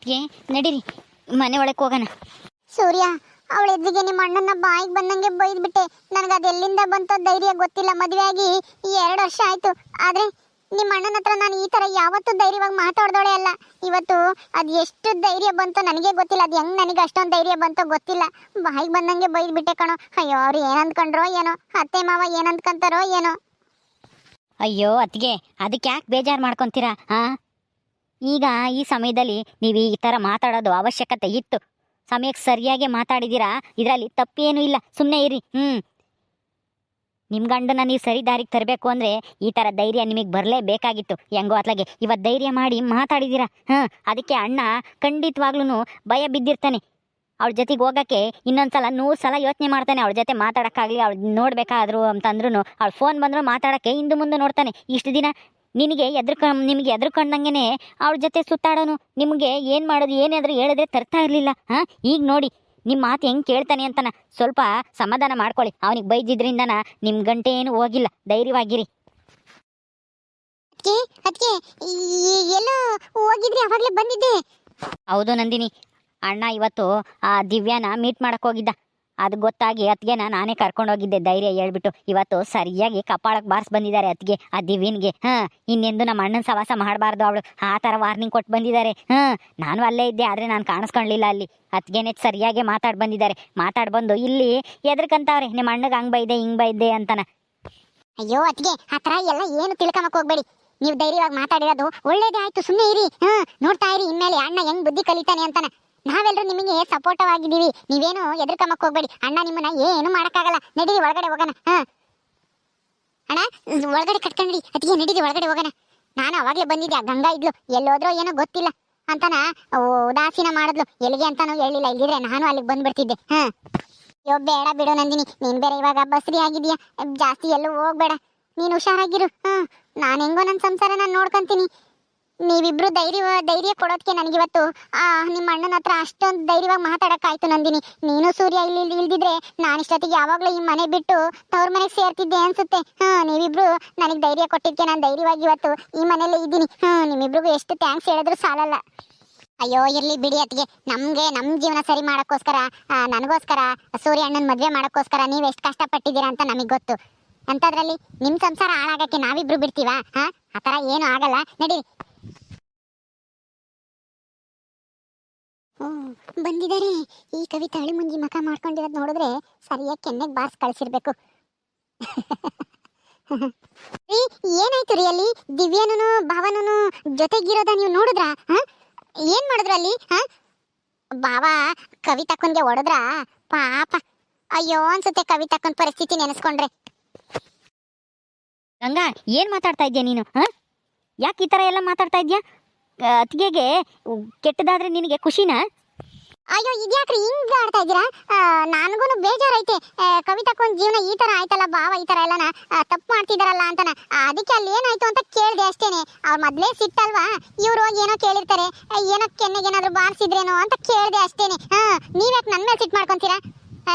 ಏ ನಡೀರಿ ಮನೆ ಒಳಕ್ಕೆ ಹೋಗೋಣ. ಸೂರ್ಯ, ಅವಳ ಎದುರಿಗೆ ನಿಮ್ಮ ಅಣ್ಣನ ಬಾಯಿಗೆ ಬಂದಂಗೆ ಬೈದ್ಬಿಟ್ಟೆ. ನನಗೆ ಅದು ಎಲ್ಲಿಂದ ಬಂತೋ ಧೈರ್ಯ ಗೊತ್ತಿಲ್ಲ. ಮದುವೆ ಆಗಿ 2 ವರ್ಷ ಆಯ್ತು, ಆದ್ರೆ ನಿಮ್ಮ ಅಣ್ಣನ ಹತ್ರ ನಾನು ಈ ತರ ಯಾವತ್ತೂ ಧೈರ್ಯವಾಗಿ ಮಾತಾಡ್ದೋಳೆ ಅಲ್ಲ. ಇವತ್ತು ಅದು ಎಷ್ಟು ಧೈರ್ಯ ಬಂತೋ ನನಗೆ ಗೊತ್ತಿಲ್ಲ. ಅದು ಹೆಂಗ್ ನನಗೆ ಅಷ್ಟೊಂದು ಧೈರ್ಯ ಬಂತೋ ಗೊತ್ತಿಲ್ಲ. ಬಾಯಿಗೆ ಬಂದಂಗೆ ಬೈದ್ಬಿಟ್ಟೆ ಕಣೋ. ಅಯ್ಯೋ, ಅವ್ರು ಏನಂದ್ಕೊಂಡ್ರೋ ಏನೋ, ಅತ್ತೆ ಮಾವ ಏನಂದ್ಕೊಂತಾರೋ ಏನೋ. ಅಯ್ಯೋ ಅತ್ತಿಗೆ, ಅದಕ್ಕೆ ಯಾಕೆ ಬೇಜಾರು ಮಾಡ್ಕೊತೀರಾ? ಈಗ ಈ ಸಮಯದಲ್ಲಿ ನೀವು ಈ ಥರ ಮಾತಾಡೋದು ಅವಶ್ಯಕತೆ ಇತ್ತು. ಸಮಯಕ್ಕೆ ಸರಿಯಾಗಿ ಮಾತಾಡಿದ್ದೀರಾ, ಇದರಲ್ಲಿ ತಪ್ಪೇನೂ ಇಲ್ಲ. ಸುಮ್ಮನೆ ಇರಿ. ನಿಮ್ಮ ಗಂಡನ ನೀವು ಸರಿ ದಾರಿಗೆ ತರಬೇಕು ಅಂದರೆ ಈ ಥರ ಧೈರ್ಯ ನಿಮಗೆ ಬರಲೇಬೇಕಾಗಿತ್ತು. ಹೆಂಗೋ ಅತ್ಲಾಗೆ ಇವತ್ತು ಧೈರ್ಯ ಮಾಡಿ ಮಾತಾಡಿದ್ದೀರಾ. ಅದಕ್ಕೆ ಅಣ್ಣ ಖಂಡಿತವಾಗ್ಲೂ ಭಯ ಬಿದ್ದಿರ್ತಾನೆ. ಅವಳ ಜೊತೆಗೆ ಹೋಗೋಕ್ಕೆ ಇನ್ನೊಂದು 100 ಸಲ ಯೋಚನೆ ಮಾಡ್ತಾನೆ. ಅವಳ ಜೊತೆ ಮಾತಾಡೋಕ್ಕಾಗಲಿ, ಅವಳು ನೋಡಬೇಕಾದ್ರು ಅಂತಂದ್ರೂ, ಅವಳು ಫೋನ್ ಬಂದರೂ ಮಾತಾಡೋಕ್ಕೆ ಹಿಂದೆ ಮುಂದೆ ನೋಡ್ತಾನೆ. ಇಷ್ಟು ದಿನ ನಿಮಗೆ ನಿಮಗೆ ಎದ್ರುಕೊಂಡಂಗೆ ಅವಳ ಜೊತೆ ಸುತ್ತಾಡೋನು. ನಿಮಗೆ ಏನು ಮಾಡೋದು ಏನಾದರೂ ಹೇಳಿದ್ರೆ ತರ್ತಾ ಇರಲಿಲ್ಲ. ಈಗ ನೋಡಿ ನಿಮ್ಮ ಮಾತು ಹೆಂಗೆ ಕೇಳ್ತಾನೆ ಅಂತನ. ಸ್ವಲ್ಪ ಸಮಾಧಾನ ಮಾಡ್ಕೊಳ್ಳಿ. ಅವನಿಗೆ ಬೈದಿದ್ರಿಂದನ ನಿಮ್ಮ ಗಂಟೆ ಏನು ಹೋಗಿಲ್ಲ. ಧೈರ್ಯವಾಗಿರಿ. ಅದಕ್ಕೆ ಎಲ್ಲೋ ಹೋಗಿದ್ರಿ, ಅವಾಗಲೇ ಬಂದಿದ್ದೆ. ಹೌದು ನಂದಿನಿ, ಅಣ್ಣ ಇವತ್ತು ಆ ದಿವ್ಯಾನ ಮೀಟ್ ಮಾಡಕ್ಕೆ ಹೋಗಿದ್ದ. ಅದು ಗೊತ್ತಾಗಿ ಅತ್ತಿಗೆನ ನಾನೇ ಕರ್ಕೊಂಡೋಗಿದ್ದೆ ಧೈರ್ಯ ಹೇಳ್ಬಿಟ್ಟು. ಇವತ್ತು ಸರಿಯಾಗಿ ಕಪಾಳಕ್ಕೆ ಬಾರಿಸಿ ಬಂದಿದ್ದಾರೆ ಅತ್ತಿಗೆ ಆ ದಿವ್ಯನ್ಗೆ. ಇನ್ನೆಂದು ನಮ್ಮ ಅಣ್ಣನ ಸವಾಸ ಮಾಡಬಾರ್ದು ಅವಳು, ಆ ಥರ ವಾರ್ನಿಂಗ್ ಕೊಟ್ಟು ಬಂದಿದ್ದಾರೆ. ನಾನು ಅಲ್ಲೇ ಇದ್ದೆ, ಆದರೆ ನಾನು ಕಾಣಿಸ್ಕೊಳ್ಳಿಲ್ಲ ಅಲ್ಲಿ. ಅತ್ತಿಗೆನೇ ಸರಿಯಾಗಿ ಮಾತಾಡಿ ಬಂದಿದ್ದಾರೆ. ಮಾತಾಡಿ ಬಂದು ಇಲ್ಲಿ ಎದ್ರಕಂತವ್ರೆ, ನಿಮ್ಮ ಅಣ್ಣಗೆ ಹಂಗೆ ಬೈದೆ ಹಿಂಗೆ ಬೈದೆ ಅಂತನ. ಅಯ್ಯೋ ಅತ್ತಿಗೆ, ಆ ಥರ ಎಲ್ಲ ಏನು ತಿಳ್ಕೊಂಬಕ್ಕೆ ಹೋಗ್ಬೇಡಿ. ನೀವು ಧೈರ್ಯವಾಗಿ ಮಾತಾಡಿರೋದು ಒಳ್ಳೇದೇ ಆಯ್ತು. ಸುಮ್ಮನೆ ಇರಿ, ನೋಡ್ತಾ ಇರಿ ಇನ್ಮೇಲೆ ಅಣ್ಣ ಹೆಂಗ್ ಬುದ್ಧಿ ಕಲಿತಾನೆ ಅಂತಾನ. ನಾವೆಲ್ಲರೂ ನಿಮಗೆ ಸಪೋರ್ಟಿವ್ ಆಗಿದ್ದೀವಿ. ನೀವೇನು ಎದುರ್ಕಮ್ಮಕ್ಕೆ ಹೋಗ್ಬೇಡಿ. ಅಣ್ಣ ನಿಮ್ಮನ್ನ ಏನು ಮಾಡೋಕ್ಕಾಗಲ್ಲ. ನಡೀರಿ ಒಳಗಡೆ ಹೋಗೋಣ. ಅಣ್ಣ ಒಳಗಡೆ ಕಟ್ಕೊಂಡ್ರಿ. ಅದಕ್ಕೆ ನಡೀರಿ ಒಳಗಡೆ ಹೋಗೋಣ. ನಾನು ಅವಾಗಲೇ ಬಂದಿದ್ದೆ. ಗಂಗಾ ಇದ್ಲು, ಎಲ್ಲೋದ್ರೋ ಏನೋ ಗೊತ್ತಿಲ್ಲ ಅಂತಾನ ಉದಾಸೀನ ಮಾಡಿದ್ಲು. ಎಲ್ಲಿಗೆ ಅಂತಾನು ಹೇಳಿಲ್ಲ. ಇಲ್ಲಿದ್ರೆ ನಾನು ಅಲ್ಲಿಗೆ ಬಂದ್ಬಿಡ್ತಿದ್ದೆ. ಅಯ್ಯೋ ಬೇಡ ಬಿಡು ನಂದಿನಿ, ನೀನ್ ಬೇರೆ ಇವಾಗ ಬಸ್ರಿ ಆಗಿದೀಯ. ಜಾಸ್ತಿ ಎಲ್ಲೂ ಹೋಗ್ಬೇಡ, ನೀನು ಹುಷಾರಾಗಿರು. ನಾನು ಹೆಂಗೋ ನನ್ನ ಸಂಸಾರ ನಾನು ನೋಡ್ಕೊಂತೀನಿ. ನೀವಿಬ್ರು ಧೈರ್ಯ ಕೊಡೋದಕ್ಕೆ ನನಗಿವತ್ತು ನಿಮ್ಮ ಅಣ್ಣನ ಹತ್ರ ಅಷ್ಟೊಂದು ಧೈರ್ಯವಾಗಿ ಮಾತಾಡೋಕ್ಕಾಯ್ತು ನಂದಿನಿ. ನೀನು ಸೂರ್ಯ ಇಲ್ದಿದ್ರೆ ನಾನಿಷ್ಟೊತ್ತಿಗೆ ಯಾವಾಗಲೂ ಈ ಮನೆ ಬಿಟ್ಟು ತವ್ರ ಮನೆಗೆ ಸೇರ್ತಿದ್ದೆ ಅನ್ಸುತ್ತೆ. ನೀವಿಬ್ರು ನನಗೆ ಧೈರ್ಯ ಕೊಟ್ಟಿದ್ದಕ್ಕೆ ನಾನು ಧೈರ್ಯವಾಗಿ ಇವತ್ತು ಈ ಮನೆಯಲ್ಲೇ ಇದ್ದೀನಿ. ನಿಮ್ಮಿಬ್ರಿಗೂ ಎಷ್ಟು ಥ್ಯಾಂಕ್ಸ್ ಹೇಳಿದ್ರು ಸಾಲಲ್ಲ. ಅಯ್ಯೋ ಇರ್ಲಿ ಬಿಡಿ ಅತ್ತಿಗೆ, ನಮ್ಮ ಜೀವನ ಸರಿ ಮಾಡೋಕ್ಕೋಸ್ಕರ, ನನಗೋಸ್ಕರ ಸೂರ್ಯ ಅಣ್ಣನ ಮದುವೆ ಮಾಡೋಕ್ಕೋಸ್ಕರ ನೀವು ಎಷ್ಟು ಕಷ್ಟಪಟ್ಟಿದ್ದೀರಾ ಅಂತ ನಮಗೆ ಗೊತ್ತು. ಅಂಥದ್ರಲ್ಲಿ ನಿಮ್ಮ ಸಂಸಾರ ಹಾಳಾಗಕ್ಕೆ ನಾವಿಬ್ರು ಬಿಡ್ತೀವಾ? ಆ ಥರ ಏನು ಆಗಲ್ಲ. ನಡೀರಿ. ಬಂದಿದ್ದಾರೆ. ಈ ಕವಿತಾ ಅಳಿ ಮುಂಜಿ ಮಕ ಮಾಡ್ಕೊಂಡಿರೋದು ನೋಡಿದ್ರೆ ಸರಿಯಾಗಿ ಕೆನ್ನೆಗೆ ಬಾರ್ಸ್ ಕಳಿಸಿರ್ಬೇಕು. ಏನಾಯ್ತು ರೀ ಅಲ್ಲಿ? ದಿವ್ಯಾನು ಭಾವನೂ ಜೊತೆಗಿರೋದ ನೀವು ನೋಡಿದ್ರಾ? ಏನ್ ಮಾಡಿದ್ರು ಅಲ್ಲಿ? ಭಾವ ಕವಿತಕ್ಕನ್ಗೆ ಹೊಡೆದ್ರ ಪಾಪ. ಅಯ್ಯೋ ಅನ್ಸುತ್ತೆ ಕವಿತಕ್ಕನ್ ಪರಿಸ್ಥಿತಿ ನೆನೆಸ್ಕೊಂಡ್ರೆ. ಗಂಗಾ, ಏನ್ ಮಾತಾಡ್ತಾ ಇದ್ಯಾ ನೀನು? ಯಾಕೆ ಈ ಥರ ಎಲ್ಲ ಮಾತಾಡ್ತಾ ಇದ್ಯಾ? ಅತ್ತಿಗೆಗೆ ಕೆಟ್ಟದಾದ್ರೆ ನಿನಗೆ ಖುಷಿನಾ? ಅಯ್ಯೋ ಇದ್ಯಾಕ್ರಿ ಹಿಂಗ ಆಡ್ತಾ ಇದ್ದೀರಾ? ನನಗೂ ಬೇಜಾರೈತೆ. ಕವಿತಕ್ಕೊಂದು ಜೀವನ ಈ ತರ ಆಯ್ತಲ್ಲ, ಭಾವ ಈ ತರ ಎಲ್ಲನ ತಪ್ಪು ಮಾಡ್ತಿದಾರಲ್ಲ ಅಂತನ. ಅದಕ್ಕೆ ಅಲ್ಲಿ ಏನಾಯ್ತು ಅಂತ ಕೇಳಿದೆ ಅಷ್ಟೇನೆ. ಅವ್ರು ಮೊದ್ಲೇ ಸಿಟ್ಟಲ್ವಾ, ಇವ್ರು ಏನೋ ಕೇಳಿರ್ತಾರೆ, ಏನೋ ಕೆನ್ನೆಗೇನಾದ್ರು ಬಾರಿಸಿದ್ರೇನೋ ಅಂತ ಕೇಳಿದೆ ಅಷ್ಟೇನೆ. ನೀವ್ಯಾಕೆ ನನ್ನ ಮೇಲೆ ಸಿಟ್ಟು ಮಾಡ್ಕೊಂತೀರಾ?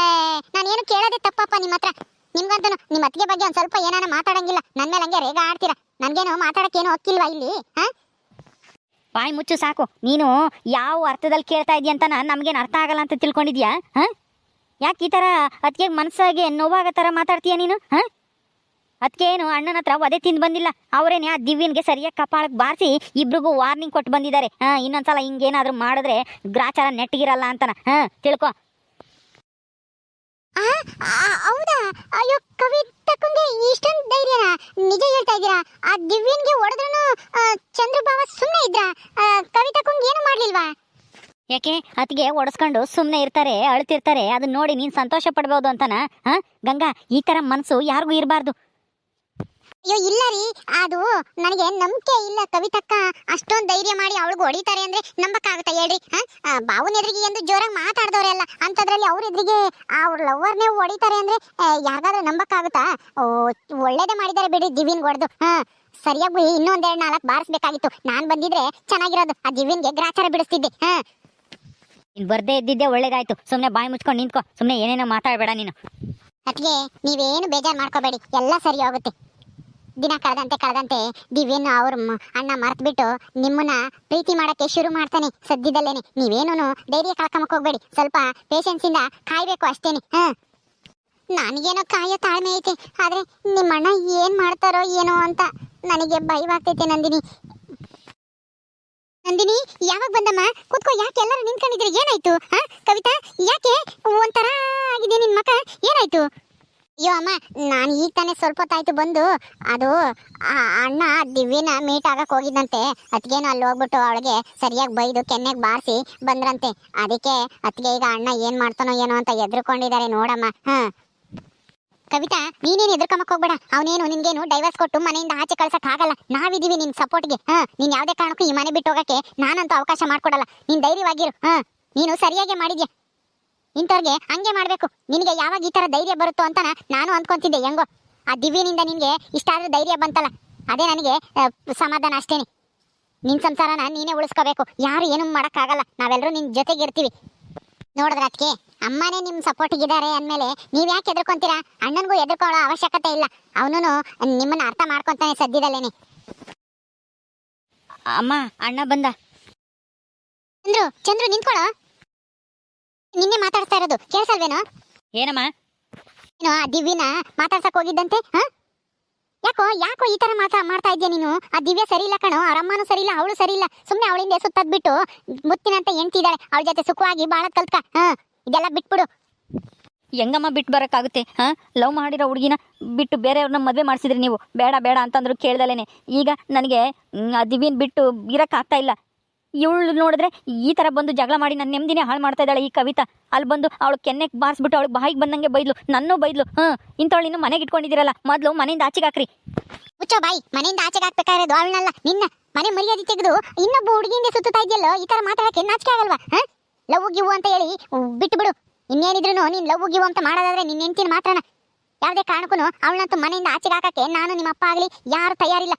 ನಾನೇನು ಕೇಳೋದೇ ತಪ್ಪಪ್ಪ ನಿಮ್ಮ ಹತ್ರ. ನಿಮ್ಗಂತೂ ನಿಮ್ಮ ಅತ್ತಿಗೆ ಬಗ್ಗೆ ಒಂದು ಸ್ವಲ್ಪ ಏನಾನ ಮಾತಾಡಂಗಿಲ್ಲ. ನನ್ನ ಮೇಲೆ ಹಂಗೆ ರೇಗ ಆಡ್ತೀರಾ. ನನ್ಗೇನು ಮಾತಾಡಕ್ಕೇನು ಹೋಗಿಲ್ವಾ ಇಲ್ಲಿ? ಬಾಯಿ ಮುಚ್ಚು ಸಾಕು. ನೀನು ಯಾವ ಅರ್ಥದಲ್ಲಿ ಕೇಳ್ತಾ ಇದೀಯ ಅಂತ ನಮಗೇನು ಅರ್ಥ ಆಗಲ್ಲ ಅಂತ ತಿಳ್ಕೊಂಡಿದ್ಯಾ? ಯಾಕೆ ಈ ಥರ ಅದಕ್ಕೆ ಮನಸ್ಸಾಗೆ ನೋವಾಗ ಥರ ಮಾತಾಡ್ತೀಯ ನೀನು? ಅದಕ್ಕೆ ಏನು ಅಣ್ಣನ ಹತ್ರ ಒದೆ ತಿಂದು ಬಂದಿಲ್ಲ. ಅವರೇನೆ ಆ ದಿವ್ಯನ್ಗೆ ಸರಿಯಾಗಿ ಕಪಾಳಕ್ಕೆ ಬಾರಿಸಿ ಇಬ್ರಿಗೂ ವಾರ್ನಿಂಗ್ ಕೊಟ್ಟು ಬಂದಿದ್ದಾರೆ. ಇನ್ನೊಂದ್ಸಲ ಹಿಂಗೇನಾದ್ರೂ ಮಾಡಿದ್ರೆ ಗ್ರಾಚಾರ ನೆಟ್ಟಗಿರಲ್ಲ ಅಂತನ. ತಿಳ್ಕೊ. ಹೌದಾ? ಅಯ್ಯೋ ಕವಿತಕ್ಕಂಗೆ ಇಷ್ಟೊಂದು ಧೈರ್ಯನಾ? ನಿಜ ಹೇಳ್ತಾ ಇದ್ದೀರಾ? ಆ ದಿವ್ಯನ್ಗೆ ಹೊಡೆದ್ರೂ ಚಂದ್ರಭಾವ ಸುಮ್ಮನೆ ಇದ್ರಾ? ಕವಿತಕ್ಕಂಗೆ ಏನು ಮಾಡ್ಲಿಲ್ವಾ? ಯಾಕೆ ಅತ್ತಿಗೆ ಒಡಿಸ್ಕೊಂಡು ಸುಮ್ಮನೆ ಇರ್ತಾರೆ, ಅಳ್ತಿರ್ತಾರೆ. ಅದನ್ನ ನೋಡಿ ನೀನು ಸಂತೋಷ ಪಡ್ಬೋದು ಅಂತನಾ? ಗಂಗಾ, ಈ ಥರ ಮನಸ್ಸು ಯಾರಿಗೂ ಇರಬಾರ್ದು. ಅಯ್ಯೋ ಇಲ್ಲ ರೀ, ಅದು ನನಗೆ ನಂಬಿಕೆ ಇಲ್ಲ. ಕವಿತಕ್ಕ ಅಷ್ಟೊಂದು ಧೈರ್ಯ ಮಾಡಿ ಅವಳಿಗೆ ಹೊಡಿತಾರೆ ಅಂದ್ರೆ ನಂಬಕ್ಕಾಗುತ್ತಾ ಹೇಳ್ರಿ? ಬಾವುನ ಎದುರಿಗೆ ಎಂದು ಜೋರಾಗಿ ಮಾತಾಡ್ದವ್ರೆ ಅಲ್ಲ, ಅಂಥದ್ರಲ್ಲಿ ಅವ್ರ ಎದುರಿಗೆ ಅವ್ರ ಲವ್ವರ್ನೇ ಹೊಡಿತಾರೆ ಅಂದ್ರೆ ಯಾರಿಗಾದ್ರೂ ನಂಬಕ್ಕಾಗುತ್ತಾ? ಒಳ್ಳೇದೇ ಮಾಡಿದ್ದಾರೆ ಬಿಡಿ ದಿವ್ಯನ್ಗೆ ಹೊಡೆದು. ಸರಿಯಾಗಿ ಇನ್ನೊಂದೆರಡು 4 ಬಾರಿಸ್ಬೇಕಾಗಿತ್ತು. ನಾನು ಬಂದಿದ್ರೆ ಚೆನ್ನಾಗಿರೋದು. ಆ ದಿವ್ಯನ್ಗೆ ಗ್ರಾಚಾರ ಬಿಡಿಸ್ತಿದ್ದೆ. ನೀನು ಬರ್ದೇ ಇದ್ದಿದ್ದೆ ಒಳ್ಳೇದಾಯ್ತು. ಸುಮ್ಮನೆ ಬಾಯಿ ಮುಚ್ಕೊಂಡು ನಿಂತ್ಕೊ. ಸುಮ್ಮನೆ ಏನೇನೋ ಮಾತಾಡಬೇಡ ನೀನು. ಅದಕ್ಕೆ ನೀವೇನು ಬೇಜಾರು ಮಾಡ್ಕೋಬೇಡಿ, ಎಲ್ಲ ಸರಿ ಹೋಗುತ್ತೆ. ದಿನ ಕಳೆದಂತೆ ದಿವ್ಯನ ಅವ್ರ ಅಣ್ಣ ಮರ್ತ್ಬಿಟ್ಟು ನಿಮ್ಮನ್ನ ಪ್ರೀತಿ ಮಾಡಕ್ಕೆ ಶುರು ಮಾಡ್ತಾನೆ ಸದ್ಯದಲ್ಲೇನೆ. ನೀವೇನು ಧೈರ್ಯ ಕಳ್ಕೊಂಬಕ್ ಹೋಗ್ಬೇಡಿ, ಸ್ವಲ್ಪ ಪೇಷನ್ಸ್ ಇಂದ ಕಾಯ್ಬೇಕು ಅಷ್ಟೇನೆ. ನನಗೇನೋ ಕಾಯೋ ತಾಳ್ಮೆ ಐತೆ, ಆದ್ರೆ ನಿಮ್ಮಣ್ಣ ಏನ್ ಮಾಡ್ತಾರೋ ಏನೋ ಅಂತ ನನಗೆ ಭಯವಾಗ್ತೈತೆ. ನಂದಿನಿ ಯಾವಾಗ ಬಂದಮ್ಮ? ಕೂತ್ಕೋ. ಯಾಕೆ ಎಲ್ಲರೂ ನಿಂತ್ಕೊಂಡಿದ್ರಿ? ಏನಾಯ್ತು? ಕವಿತಾ, ಯಾಕೆ ಒಂಥರ ಆಗಿದೆ ನಿನ್ ಮಕ? ಏನಾಯ್ತು? ಅಯ್ಯೋ ಅಮ್ಮ, ನಾನು ಈಗ ತಾನೇ ಸ್ವಲ್ಪ ಹೊತ್ತಾಯ್ತು ಬಂದು. ಅದು ಅಣ್ಣ ದಿವ್ಯನ ಮೀಟ್ ಆಗಕ್ ಹೋಗಿದ್ದಂತೆ. ಅತ್ಗೇನು ಅಲ್ಲಿ ಹೋಗ್ಬಿಟ್ಟು ಅವಳಿಗೆ ಸರಿಯಾಗಿ ಬೈದು ಕೆನ್ನೆಗೆ ಬಾರಿಸಿ ಬಂದ್ರಂತೆ. ಅದಕ್ಕೆ ಅತ್ಗೆ ಈಗ ಅಣ್ಣ ಏನ್ ಮಾಡ್ತಾನೋ ಏನೋ ಅಂತ ಎದ್ರುಕೊಂಡಿದ್ದಾರೆ ನೋಡಮ್ಮ. ಕವಿತಾ, ನೀನೇನು ಎದ್ರಕಮಕ್ ಹೋಗ್ಬೇಡ. ಅವನೇನು ನಿನ್ಗೇನು ಡೈವರ್ಸ್ ಕೊಟ್ಟು ಮನೆಯಿಂದ ಆಚೆ ಕಳ್ಸಕ್ ಆಗಲ್ಲ. ನಾವಿದೀವಿ ನಿನ್ ಸಪೋರ್ಟ್ಗೆ. ನೀನ್ ಯಾವ್ದೇ ಕಾರಣಕ್ಕೂ ಈ ಮನೆ ಬಿಟ್ಟು ಹೋಗಕ್ಕೆ ನಾನಂತೂ ಅವಕಾಶ ಮಾಡ್ಕೊಡಲ್ಲ. ನೀನ್ ಧೈರ್ಯವಾಗಿರು. ನೀನು ಸರಿಯಾಗಿ ಮಾಡಿದ್ಯಾ. ಇಂಥವ್ರಿಗೆ ಹಂಗೆ ಮಾಡ್ಬೇಕು. ನಿನಗೆ ಯಾವಾಗ ಈ ತರ ಧೈರ್ಯ ಬರುತ್ತೋ ಅಂತ ನಾನು ಅಂದ್ಕೊಂತಿದ್ದೆ. ಹೆಂಗೋ ಆ ದಿವ್ಯನಿಂದ ನಿನ್ಗೆ ಇಷ್ಟಾದ್ರೂ ಧೈರ್ಯ ಬಂತಲ್ಲ, ಅದೇ ನನಗೆ ಸಮಾಧಾನ ಅಷ್ಟೇನೆ. ನಿನ್ ಸಂಸಾರನ ನೀನೇ ಉಳಿಸ್ಕೋಬೇಕು. ಯಾರು ಏನು ಮಾಡಕ್ಕಾಗಲ್ಲ. ನಾವೆಲ್ಲರೂ ನಿನ್ ಜೊತೆಗೆ ಇರ್ತೀವಿ. ನೋಡಿದ್ರ ಅದಕ್ಕೆ ಅಮ್ಮನೇ ನಿಮ್ ಸಪೋರ್ಟಿಗಿದ್ದಾರೆ ಅಂದ್ಮೇಲೆ ನೀವ್ ಯಾಕೆ ಎದ್ರಕೊಂತೀರಾ? ಅಣ್ಣನ್ಗೂ ಎದ್ರಕೊಳ್ಳೋ ಅವಶ್ಯಕತೆ ಇಲ್ಲ. ಅವನು ನಿಮ್ಮನ್ನ ಅರ್ಥ ಮಾಡ್ಕೊಂತಾನೆ ಸದ್ಯದಲ್ಲೇನೆ. ಅಮ್ಮ, ಅಣ್ಣ ಬಂದ. ಚಂದ್ರು ನಿಂತ್ಕೊಳ್ಳೋ. ನಿನ್ನೆ ಮಾತಾಡ್ತಾ ಇರೋದು ಕೇಳಿಸಲ್ವೇನೋ? ಏನಮ್ಮ? ಏನೋ ಆ ದಿವ್ಯನ ಮಾತಾಡ್ಸಕ್ ಹೋಗಿದ್ದಂತೆ. ಯಾಕೋ ಈ ತರ ಮಾಡ್ತಾ ಇದ್ಯಾ ನೀನು? ಆ ದಿವ್ಯ ಸರಿ ಇಲ್ಲ ಕಣೋ. ಅವ್ರ ಅಮ್ಮನೂ ಸರಿ ಇಲ್ಲ, ಅವಳು ಸರಿ ಇಲ್ಲ. ಸುಮ್ನೆ ಅವಳಿಂದ ಸುತ್ತದ್ಬಿಟ್ಟು ಮುತ್ತಿನಂತೆ ಎಂಟಿದ್ದಾಳೆ. ಅವಳ ಜೊತೆ ಸುಖವಾಗಿ ಬಾಳದ್ ಕಲ್ತ್ಕ. ಇದೆಲ್ಲ ಬಿಟ್ಬಿಡು. ಹೆಂಗಮ್ಮ ಬಿಟ್ಟು ಬರೋಕ್ಕಾಗುತ್ತೆ? ಲವ್ ಮಾಡಿರೋ ಹುಡುಗಿನ ಬಿಟ್ಟು ಬೇರೆಯವ್ರನ್ನ ಮದುವೆ ಮಾಡಿಸಿದ್ರಿ ನೀವು. ಬೇಡ ಬೇಡ ಅಂತಂದ್ರು ಕೇಳ್ದಲೇನೆ. ಈಗ ನನಗೆ ಆ ದಿವ್ಯನ್ ಬಿಟ್ಟು ಇರೋಕ್ಕಾಗ್ತಾ ಇಲ್ಲ. ಇವಳು ನೋಡಿದ್ರೆ ಈ ಥರ ಬಂದು ಜಗಳ ಮಾಡಿ ನನ್ನ ನೆಮ್ಮದಿನೇ ಹಾಳು ಮಾಡ್ತಾ ಇದ್ದಾಳೆ ಈ ಕವಿತಾ. ಅಲ್ಲಿ ಬಂದು ಅವಳು ಕೆನ್ನೆಗೆ ಬಾರಿಸ್ಬಿಟ್ಟು ಅವಳಿಗೆ ಬಾಯಿಗೆ ಬಂದಂಗೆ ಬೈದ್ಲು, ನನ್ನೂ ಬೈದ್ಲು. ಇಂಥವಳು ಇನ್ನು ಮನೆಗೆ ಇಟ್ಕೊಂಡಿದ್ದೀರಲ್ಲ, ಮೊದಲು ಮನೆಯಿಂದ ಆಚೆಗೆ ಹಾಕ್ರಿ. ಮುಚ್ಚೋ ಬಾಯಿ. ಮನೆಯಿಂದ ಆಚೆಗೆ ಹಾಕ್ಬೇಕಾಗಿರೋದು ಅವಳನ್ನಲ್ಲ, ನಿನ್ನ. ಮನೆ ಮರ್ಯಾದೆ ತೆಗೆದು ಇನ್ನೊಬ್ಬ ಹುಡುಗಿಯಿಂದ ಸುತ್ತಾ ಇದೆಯಲ್ಲೋ. ಈ ತರ ಮಾತಾಡಕ್ಕೆ ನಾಚಿಕೆ ಆಗಲ್ವಾ? ಲವ್ ಗಿವ್ ಅಂತ ಹೇಳಿ ಬಿಟ್ಟು ಬಿಡು. ಇನ್ನೇನಿದ್ರು ನೀನ್ ಲವ್ ಗಿವ್ ಅಂತ ಮಾಡೋದಾದ್ರೆ ನಿನ್ನ ಹೆಂಡತಿನ ಮಾತ್ರನ. ಯಾವುದೇ ಕಾರಣಕ್ಕೂ ಅವಳನ್ನಂತೂ ಮನೆಯಿಂದ ಆಚೆಗೆ ಹಾಕಕ್ಕೆ ನಾನು ನಿಮ್ಮ ಅಪ್ಪ ಆಗಲಿ ಯಾರು ತಯಾರಿಲ್ಲ.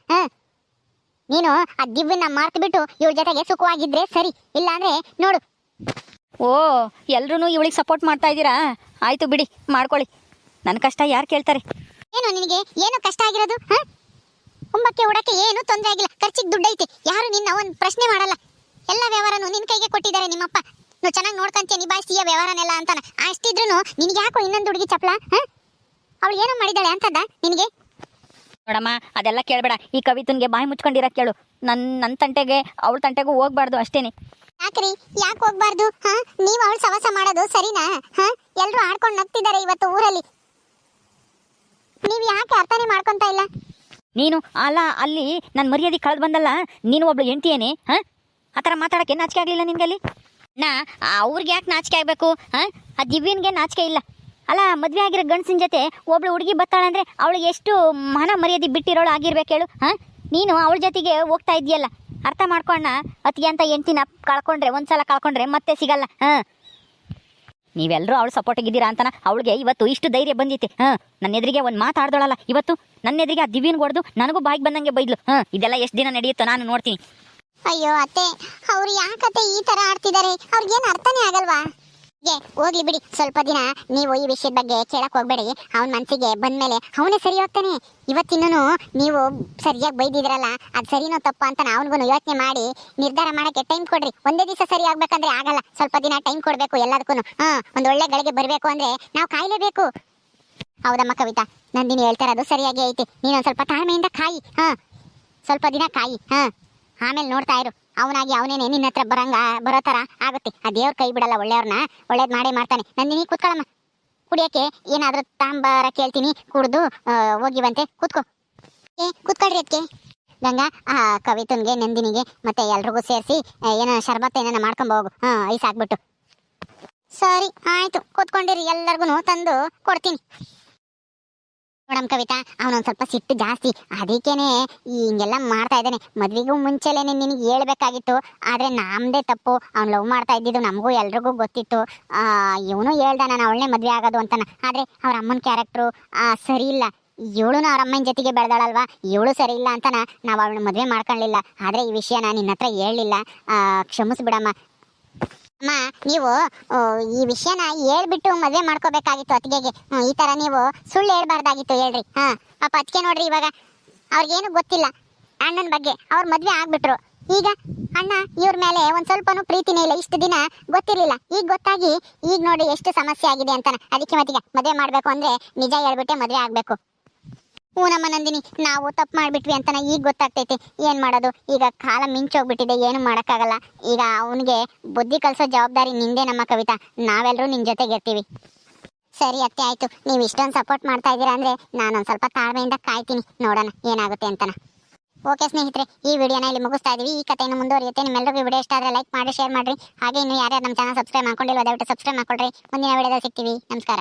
ನೀನು ಆ ದಿವ್ಯನ ಮಾರ್ತು ಬಿಟ್ಟು ಇವಳ ಜೊತೆಗೆ ಸುಖವಾಗಿದ್ರೆ ಸರಿ, ಇಲ್ಲ ಅಂದ್ರೆ ನೋಡು. ಓ, ಎಲ್ರೂ ಇವಳಿಗೆ ಸಪೋರ್ಟ್ ಮಾಡ್ತಾ ಇದ್ದೀರಾ? ಆಯ್ತು ಬಿಡಿ, ಮಾಡ್ಕೊಳ್ಳಿ. ನನ್ನ ಕಷ್ಟ ಯಾರು ಕೇಳ್ತಾರೆ? ಏನು ನಿನಗೆ ಏನು ಕಷ್ಟ ಆಗಿರೋದು? ಕುಂಬಕ್ಕೆ ಉಡಕ್ಕೆ ಏನು ತೊಂದರೆ ಆಗಿಲ್ಲ. ಖರ್ಚಿಗೆ ದುಡ್ಡು ಐತೆ. ಯಾರು ನಿನ್ನ ಒಂದು ಪ್ರಶ್ನೆ ಮಾಡಲ್ಲ. ಎಲ್ಲ ವ್ಯವಹಾರನು ನಿನ್ ಕೈಗೆ ಕೊಟ್ಟಿದ್ದಾರೆ ನಿಮ್ಮಪ್ಪ. ನೀವು ಚೆನ್ನಾಗಿ ನೋಡ್ಕೊಂತೀಯ, ನಿಭಾಯಿಸ್ತೀಯ ವ್ಯವಹಾರನೆಲ್ಲ ಅಂತಾನ. ಅಷ್ಟಿದ್ರು ನಿನ್ಗೆ ಯಾಕೋ ಇನ್ನೊಂದು ಹುಡುಗಿ ಚಪ್ಲ? ಅವಳು ಏನೋ ಮಾಡಿದಾಳೆ ಅಂತದ ನಿನಗೆ? ನೋಡಮ್ಮ, ಅದೆಲ್ಲ ಕೇಳಬೇಡ. ಈ ಕವಿತನ್ಗೆ ಬಾಯಿ ಮುಚ್ಕೊಂಡಿರೋ ಕೇಳು. ನನ್ನ ತಂಟೆಗೆ ಅವಳ ತಂಟೆಗೂ ಹೋಗ್ಬಾರ್ದು ಅಷ್ಟೇನೆ. ಯಾಕ್ರಿ ಯಾಕೆ ಹೋಗ್ಬಾರ್ದು? ನೀವು ಅವಳು ಸವಾಸ ಮಾಡೋದು ಸರಿನಾ? ಎಲ್ರು ಆಡ್ಕೊಂಡು ನಗ್ತಿದ್ದಾರೆ ಇವತ್ತು ಊರಲ್ಲಿ. ನೀವು ಯಾಕೆ ಅರ್ಥನೇ ಮಾಡ್ಕೊಂತ ಇಲ್ಲ? ನೀನು ಅಲ್ಲ, ಅಲ್ಲಿ ನನ್ನ ಮರ್ಯಾದೆ ಕಳೆದು ಬಂದಲ್ಲ. ನೀನು ಒಬ್ಳು ಹೆಂಡ್ತಿಯೇನೆ? ಆ ಥರ ಮಾತಾಡೋಕ್ಕೆ ನಾಚಿಕೆ ಆಗಲಿಲ್ಲ ನಿನ್ಗಲ್ಲಿ? ಅವ್ರಿಗೆ ಯಾಕೆ ನಾಚಿಕೆ ಆಗಬೇಕು? ಆ ದಿವ್ಯನ್ಗೆ ನಾಚಿಕೆ ಇಲ್ಲ ಅಲ್ಲ. ಮದುವೆ ಆಗಿರೋ ಗಂಡಸಿನ ಜೊತೆ ಒಬ್ಳು ಹುಡುಗಿ ಬರ್ತಾಳಂದ್ರೆ ಅವಳಿಗೆ ಎಷ್ಟು ಮಾನ ಮರ್ಯಾದೆ ಬಿಟ್ಟಿರೋಳು ಆಗಿರ್ಬೇಕು ಹೇಳು. ನೀನು ಅವಳ ಜೊತೆಗೆ ಹೋಗ್ತಾ ಇದೆಯಲ್ಲ, ಅರ್ಥ ಮಾಡ್ಕೊಂಡ. ಅತ್ತಿಗೆ ಅಂತ ಹೆಂಡ್ತಿನ ಕಳ್ಕೊಂಡ್ರೆ, ಒಂದ್ಸಲ ಕಳ್ಕೊಂಡ್ರೆ ಮತ್ತೆ ಸಿಗಲ್ಲ. ನೀವೆಲ್ಲರೂ ಅವಳು ಸಪೋರ್ಟಿಗಿದ್ದೀರಾ ಅಂತಾನ ಅವಳಿಗೆ ಇವತ್ತು ಇಷ್ಟು ಧೈರ್ಯ ಬಂದಿತ್ತೆ. ನನ್ನ ಎದುರಿಗೆ ಒಂದು ಮಾತಾಡ್ದೋಳಲ್ಲ, ಇವತ್ತು ನನ್ನ ಎದುರಿಗೆ ಆ ದಿವ್ಯನ್ ಹೊಡೆದು ನನಗೂ ಬಾಯಿಗೆ ಬಂದಂಗೆ ಬೈದ್ಲು. ಇದೆಲ್ಲ ಎಷ್ಟು ದಿನ ನಡೆಯುತ್ತೋ ನಾನು ನೋಡ್ತೀನಿ. ಅಯ್ಯೋ ಅತ್ತೆ, ಅವ್ರು ಯಾಕತ್ತೆ ಈ ತರ ಆಡ್ತಿದ್ದಾರೆ? ಅವ್ರಿಗೇನು ಅರ್ಥನೇ ಆಗಲ್ವಾ? ಹೋಗ್ಲಿ ಬಿಡಿ. ಸ್ವಲ್ಪ ದಿನ ನೀವು ಈ ವಿಷಯದ ಬಗ್ಗೆ ಕೇಳಕ್ ಹೋಗ್ಬೇಡಿ. ಅವನ ಮನ್ಸಿಗೆ ಬಂದ್ಮೇಲೆ ಅವನೇ ಸರಿ ಹೋಗ್ತಾನೆ. ಇವತ್ತಿನ್ನೂ ನೀವು ಸರಿಯಾಗಿ ಬೈದಿದ್ರಲ್ಲ, ಅದು ಸರಿನೋ ತಪ್ಪ ಅಂತ ಅವನಿಗೂ ಯೋಚನೆ ಮಾಡಿ ನಿರ್ಧಾರ ಮಾಡಕ್ಕೆ ಟೈಮ್ ಕೊಡ್ರಿ. ಒಂದೇ ದಿವಸ ಸರಿ ಆಗ್ಬೇಕಂದ್ರೆ ಆಗಲ್ಲ. ಸ್ವಲ್ಪ ದಿನ ಟೈಮ್ ಕೊಡ್ಬೇಕು ಎಲ್ಲದಕ್ಕೂ. ಒಂದ್ ಒಳ್ಳೆ ಗಳಿಗೆ ಬರ್ಬೇಕು ಅಂದ್ರೆ ನಾವು ಕಾಯ್ಲೇಬೇಕು. ಹೌದಮ್ಮ ಕವಿತಾ, ನಂದಿನಿ ಹೇಳ್ತಾ ಇರೋದು ಸರಿಯಾಗಿ ಐತಿ. ನೀನೊಂದ್ ಸ್ವಲ್ಪ ತಾಳ್ಮೆಯಿಂದ ಕಾಯಿ. ಸ್ವಲ್ಪ ದಿನ ಕಾಯಿ. ಆಮೇಲೆ ನೋಡ್ತಾ ಇರು. ಅವನಾಗಿ ಅವನೇನೆ ನಿನ್ನ ಹತ್ರ ಬರೋ ತರ ಆಗುತ್ತೆ. ಆ ದೇವ್ರ ಕೈ ಬಿಡಲ್ಲ, ಒಳ್ಳೆಯವ್ರನ್ನ ಒಳ್ಳೇದ್ ಮಾಡೇ ಮಾಡ್ತಾನೆ. ನಂದಿನಿ ಕೂತ್ಕೊಳ್ಳಮ್ಮ. ಕುಡಿಯಕ್ಕೆ ಏನಾದ್ರೂ ತಾಂಬಾರ ಕೇಳ್ತೀನಿ, ಕುಡ್ದು ಹೋಗಿವಂತೆ. ಕೂತ್ಕೊಳ್ರಿ ಅದಕ್ಕೆ. ಗಂಗಾ, ಆ ಕವಿತನ್ಗೆ, ನಂದಿನಿಗೆ ಮತ್ತೆ ಎಲ್ರಿಗೂ ಸೇರಿಸಿ ಏನೋ ಶರ್ಬತ್ ಏನಾನ ಮಾಡ್ಕೊಂಡ್ ಹೋಗು. ಐಸ್ ಹಾಕ್ಬಿಟ್ಟು. ಸರಿ ಆಯ್ತು, ಕೂತ್ಕೊಂಡಿರಿ. ಎಲ್ಲರಿಗೂ ತಂದು ಕೊಡ್ತೀನಿ. ನೋಡಮ್ ಕವಿತಾ, ಅವನೊಂದ್ ಸ್ವಲ್ಪ ಸಿಟ್ಟು ಜಾಸ್ತಿ. ಅದಕ್ಕೇನೆ ಹಿಂಗೆಲ್ಲ ಮಾಡ್ತಾ ಇದ್ದಾನೆ. ಮದ್ವೆಗೂ ಮುಂಚೆಲೇನೆ ನಿನಗೆ ಹೇಳ್ಬೇಕಾಗಿತ್ತು. ಆದ್ರೆ ನಮ್ದೇ ತಪ್ಪು. ಅವ್ನು ಲವ್ ಮಾಡ್ತಾ ಇದ್ದಿದ್ದು ನಮಗೂ ಎಲ್ರಿಗೂ ಗೊತ್ತಿತ್ತು. ಇವನು ಹೇಳ್ದ ನಾನು ಅವಳನ್ನೇ ಮದ್ವೆ ಆಗೋದು ಅಂತಾನ. ಆದ್ರೆ ಅವ್ರ ಅಮ್ಮನ ಕ್ಯಾರೆಕ್ಟ್ರು ಸರಿ ಇಲ್ಲ. ಇವಳುನು ಅವ್ರ ಅಮ್ಮನ ಜೊತೆಗೆ ಬೆಳೆದಾಳಲ್ವಾ, ಇವಳು ಸರಿ ಇಲ್ಲ ಅಂತಾನ ನಾವು ಅವಳನ್ನ ಮದ್ವೆ ಮಾಡ್ಕೊಳ್ಳಿಲ್ಲ. ಆದ್ರೆ ಈ ವಿಷಯನ ನಿನ್ನ ಹತ್ರ ಹೇಳಲಿಲ್ಲ. ಕ್ಷಮಿಸ್ಬಿಡಮ್ಮ. ಅಮ್ಮ, ನೀವು ಈ ವಿಷಯನ ಹೇಳ್ಬಿಟ್ಟು ಮದ್ವೆ ಮಾಡ್ಕೋಬೇಕಾಗಿತ್ತು ಅತ್ತಿಗೆಗೆ. ಈ ತರ ನೀವು ಸುಳ್ಳು ಹೇಳ್ಬಾರ್ದಾಗಿತ್ತು. ಹೇಳ್ರಿ. ಪಾಪ ಅತ್ತಿಗೆ ನೋಡ್ರಿ, ಇವಾಗ ಅವ್ರಿಗೇನು ಗೊತ್ತಿಲ್ಲ ಅಣ್ಣನ ಬಗ್ಗೆ. ಅವ್ರ ಮದ್ವೆ ಆಗ್ಬಿಟ್ರು. ಈಗ ಅಣ್ಣ ಇವ್ರ ಮೇಲೆ ಒಂದ್ ಸ್ವಲ್ಪನೂ ಪ್ರೀತಿನೇ ಇಲ್ಲ. ಇಷ್ಟು ದಿನ ಗೊತ್ತಿರ್ಲಿಲ್ಲ, ಈಗ ಗೊತ್ತಾಗಿ ಈಗ ನೋಡಿ ಎಷ್ಟು ಸಮಸ್ಯೆ ಆಗಿದೆ ಅಂತಾನೆ. ಅದಕ್ಕೆ ಮತ್ತೀಗ ಮದ್ವೆ ಮಾಡ್ಬೇಕು ಅಂದ್ರೆ ನಿಜ ಹೇಳ್ಬಿಟ್ಟೆ ಮದ್ವೆ ಆಗ್ಬೇಕು. ಹ್ಞೂ ನಮ್ಮ ನಂದಿನಿ, ನಾವು ತಪ್ಪು ಮಾಡ್ಬಿಟ್ವಿ ಅಂತಾನೆ ಈಗ ಗೊತ್ತಾಗ್ತೈತೆ. ಏನ್ ಮಾಡೋದು, ಈಗ ಕಾಲ ಮಿಂಚೋಗ್ಬಿಟ್ಟಿದೆ, ಏನು ಮಾಡೋಕ್ಕಾಗಲ್ಲ. ಈಗ ಅವನಿಗೆ ಬುದ್ಧಿ ಕಲಿಸೋ ಜವಾಬ್ದಾರಿ ನಿಂದೆ ನಮ್ಮ ಕವಿತಾ. ನಾವೆಲ್ಲರೂ ನಿನ್ ಜೊತೆಗೆ ಇರ್ತೀವಿ. ಸರಿ ಅತ್ತೆ, ಆಯ್ತು. ನೀವು ಇಷ್ಟೊಂದು ಸಪೋರ್ಟ್ ಮಾಡ್ತಾ ಇದ್ದೀರಾ ಅಂದ್ರೆ ನಾನೊಂದು ಸ್ವಲ್ಪ ತಾಳ್ಮೆಯಿಂದ ಕಾಯ್ತೀನಿ, ನೋಡೋಣ ಏನಾಗುತ್ತೆ ಅಂತಾನ. ಓಕೆ ಸ್ನೇಹಿತರೆ, ಈ ವಿಡಿಯೋನ ಇಲ್ಲಿ ಮುಗಿಸ್ತಾ ಇದೀವಿ. ಈ ಕಥೆಯನ್ನು ಮುಂದುವರಿಯುತ್ತೆ. ನಿಮ್ಮೆಲ್ಲರಿಗೂ ವಿಡಿಯೋ ಇಷ್ಟ ಆದರೆ ಲೈಕ್ ಮಾಡಿ, ಶೇರ್ ಮಾಡ್ರಿ. ಹಾಗೆ ಇನ್ನು ಯಾರ್ಯಾರು ನಮ್ಮ ಚಾನಲ್ ಸಬ್ಸ್ಕ್ರೈಬ್ ಮಾಡ್ಕೊಂಡಿಲ್ಲ ದಯವಿಟ್ಟು ಸಬ್ಸ್ಕ್ರೈಬ್ ಮಾಡ್ಕೊಳ್ರಿ. ಮುಂದಿನ ವಿಡಿಯೋದಲ್ಲಿ ಸಿಗ್ತೀವಿ. ನಮಸ್ಕಾರ.